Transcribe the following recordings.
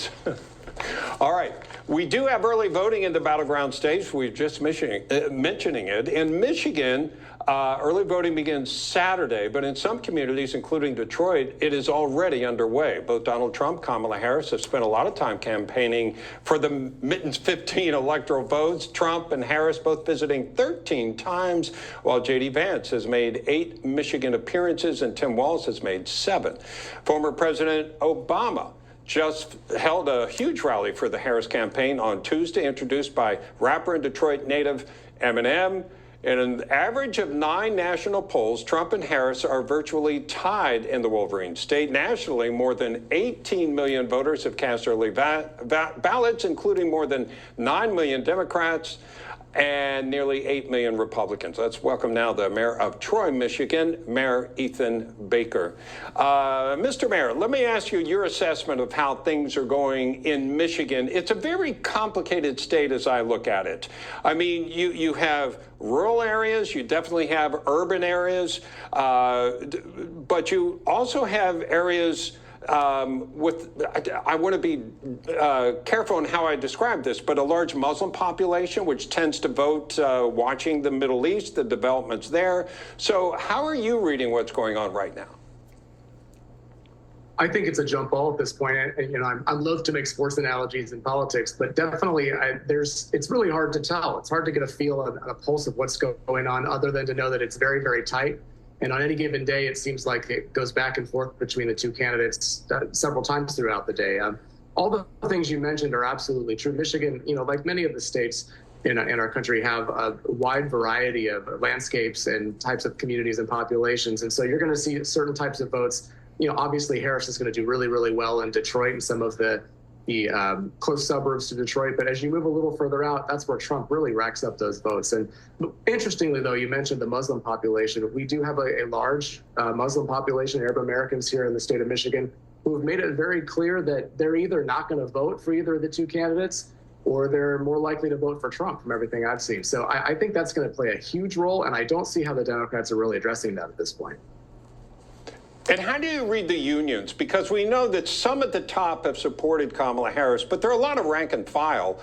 Democrats. All right. We do have early voting in the battleground states. We're just mentioning it. In Michigan, early voting begins Saturday, but in some communities, including Detroit, it is already underway. Both Donald Trump, Kamala Harris have spent a lot of time campaigning for the Mittens 15 electoral votes. Trump and Harris both visiting 13 times, while J.D. Vance has made 8 Michigan appearances and Tim Walz has made 7. Former President Obama just held a huge rally for the Harris campaign on Tuesday, introduced by rapper and Detroit native Eminem. In an average of 9 national polls, Trump and Harris are virtually tied in the Wolverine state. Nationally, more than 18 million voters have cast early ballots, including more than 9 million Democrats and nearly 8 million Republicans. Let's welcome now the mayor of Troy, Michigan, Mayor Ethan Baker. Mr. Mayor, let me ask you your assessment of how things are going in Michigan. It's a very complicated state as I look at it. I mean, you have rural areas, you definitely have urban areas, but you also have areas I want to be careful in how I describe this, but a large Muslim population, which tends to vote watching the Middle East, the developments there. So how are you reading what's going on right now? I think it's a jump ball at this point. And, I'm loath to make sports analogies in politics, but definitely it's really hard to tell. It's hard to get a feel and a pulse of what's going on other than to know that it's very, very tight. And on any given day, it seems like it goes back and forth between the two candidates several times throughout the day. All the things you mentioned are absolutely true. Michigan, like many of the states in our country, have a wide variety of landscapes and types of communities and populations. And so you're going to see certain types of votes. Obviously, Harris is going to do really, really well in Detroit and some of the close suburbs to Detroit. But as you move a little further out, that's where Trump really racks up those votes. And interestingly, though, you mentioned the Muslim population. We do have a large Muslim population, Arab Americans here in the state of Michigan, who have made it very clear that they're either not going to vote for either of the two candidates or they're more likely to vote for Trump from everything I've seen. So I think that's going to play a huge role. And I don't see how the Democrats are really addressing that at this point. And how do you read the unions? Because we know that some at the top have supported Kamala Harris, but there are a lot of rank and file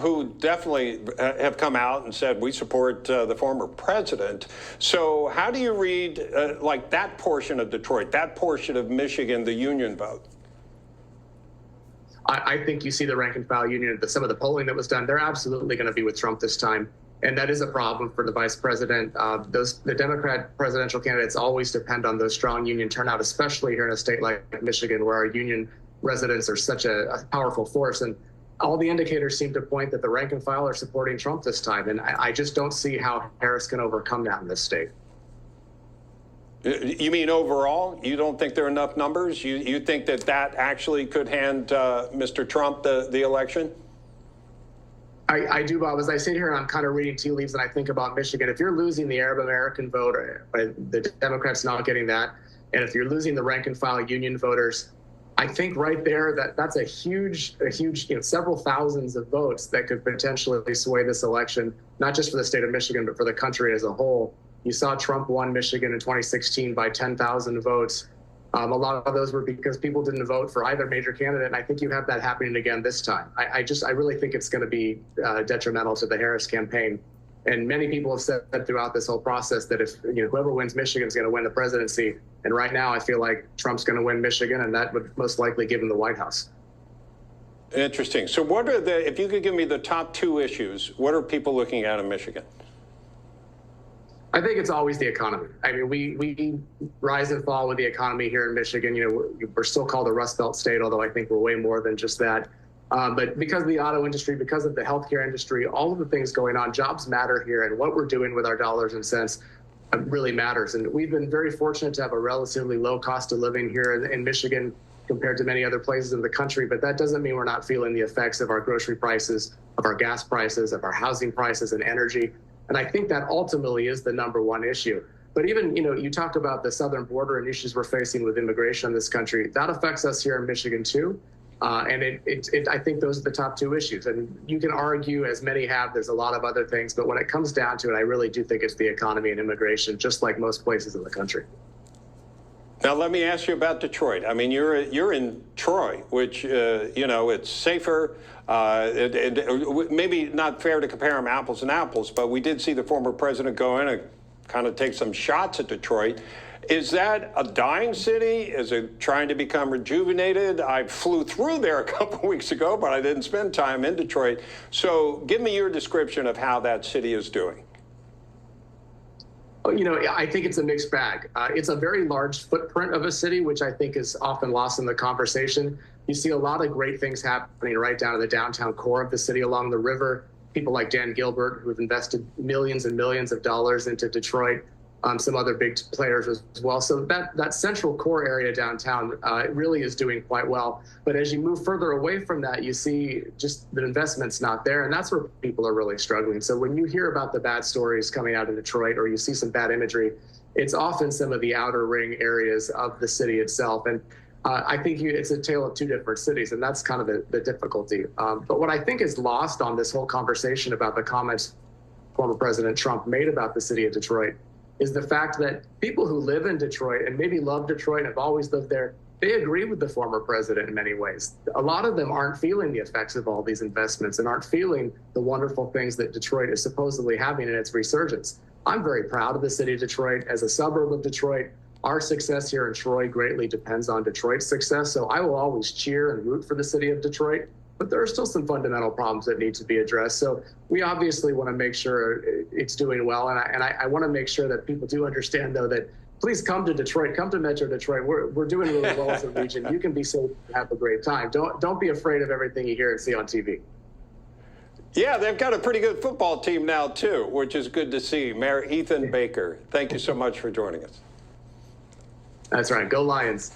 who definitely have come out and said, we support the former president. So how do you read like that portion of Detroit, that portion of Michigan, the union vote? I think you see the rank and file union, some of the polling that was done, they're absolutely going to be with Trump this time. And that is a problem for the vice president. The Democrat presidential candidates always depend on those strong union turnout, especially here in a state like Michigan, where our union residents are such a powerful force. And all the indicators seem to point that the rank and file are supporting Trump this time. And I just don't see how Harris can overcome that in this state. You mean overall? You don't think there are enough numbers? You think that actually could hand Mr. Trump the election? I do, Bob. As I sit here and I'm kind of reading tea leaves and I think about Michigan, if you're losing the Arab American vote, the Democrats not getting that, and if you're losing the rank and file union voters, I think right there that's a huge, several thousands of votes that could potentially sway this election, not just for the state of Michigan, but for the country as a whole. You saw Trump won Michigan in 2016 by 10,000 votes. A lot of those were because people didn't vote for either major candidate, and I think you have that happening again this time. I really think it's going to be detrimental to the Harris campaign. And many people have said throughout this whole process that if whoever wins Michigan is going to win the presidency. And right now, I feel like Trump's going to win Michigan, and that would most likely give him the White House. Interesting. So what are if you could give me the top 2 issues, what are people looking at in Michigan? I think it's always the economy. I mean, we rise and fall with the economy here in Michigan. We're still called a Rust Belt state, although I think we're way more than just that. But because of the auto industry, because of the healthcare industry, all of the things going on, jobs matter here, and what we're doing with our dollars and cents really matters. And we've been very fortunate to have a relatively low cost of living here in Michigan compared to many other places in the country. But that doesn't mean we're not feeling the effects of our grocery prices, of our gas prices, of our housing prices and energy. And I think that ultimately is the number one issue. But even, you talk about the southern border and issues we're facing with immigration in this country. That affects us here in Michigan, too. And I think those are the top 2 issues. And you can argue, as many have, there's a lot of other things. But when it comes down to it, I really do think it's the economy and immigration, just like most places in the country. Now, let me ask you about Detroit. I mean, you're in Troy, which, it's safer. Maybe not fair to compare them apples and apples, but we did see the former president go in and kind of take some shots at Detroit. Is that a dying city? Is it trying to become rejuvenated? I flew through there a couple of weeks ago, but I didn't spend time in Detroit. So give me your description of how that city is doing. I think it's a mixed bag. It's a very large footprint of a city, which I think is often lost in the conversation. You see a lot of great things happening right down in the downtown core of the city along the river. People like Dan Gilbert, who have invested millions and millions of dollars into Detroit, some other big players as well. So that central core area downtown really is doing quite well. But as you move further away from that, you see just the investment's not there. And that's where people are really struggling. So when you hear about the bad stories coming out of Detroit, or you see some bad imagery, it's often some of the outer ring areas of the city itself. And I think it's a tale of two different cities, and that's kind of the difficulty. But what I think is lost on this whole conversation about the comments former President Trump made about the city of Detroit is the fact that people who live in Detroit and maybe love Detroit and have always lived there, they agree with the former president in many ways. A lot of them aren't feeling the effects of all these investments and aren't feeling the wonderful things that Detroit is supposedly having in its resurgence. I'm very proud of the city of Detroit. As a suburb of Detroit, our success here in Troy greatly depends on Detroit's success. So I will always cheer and root for the city of Detroit. But there are still some fundamental problems that need to be addressed. So we obviously want to make sure it's doing well. And I want to make sure that people do understand, though, that please come to Detroit, come to Metro Detroit. We're doing really well as a region. You can be safe and have a great time. Don't be afraid of everything you hear and see on TV. Yeah, they've got a pretty good football team now, too, which is good to see. Mayor Ethan Baker, thank you so much for joining us. That's right. Go Lions.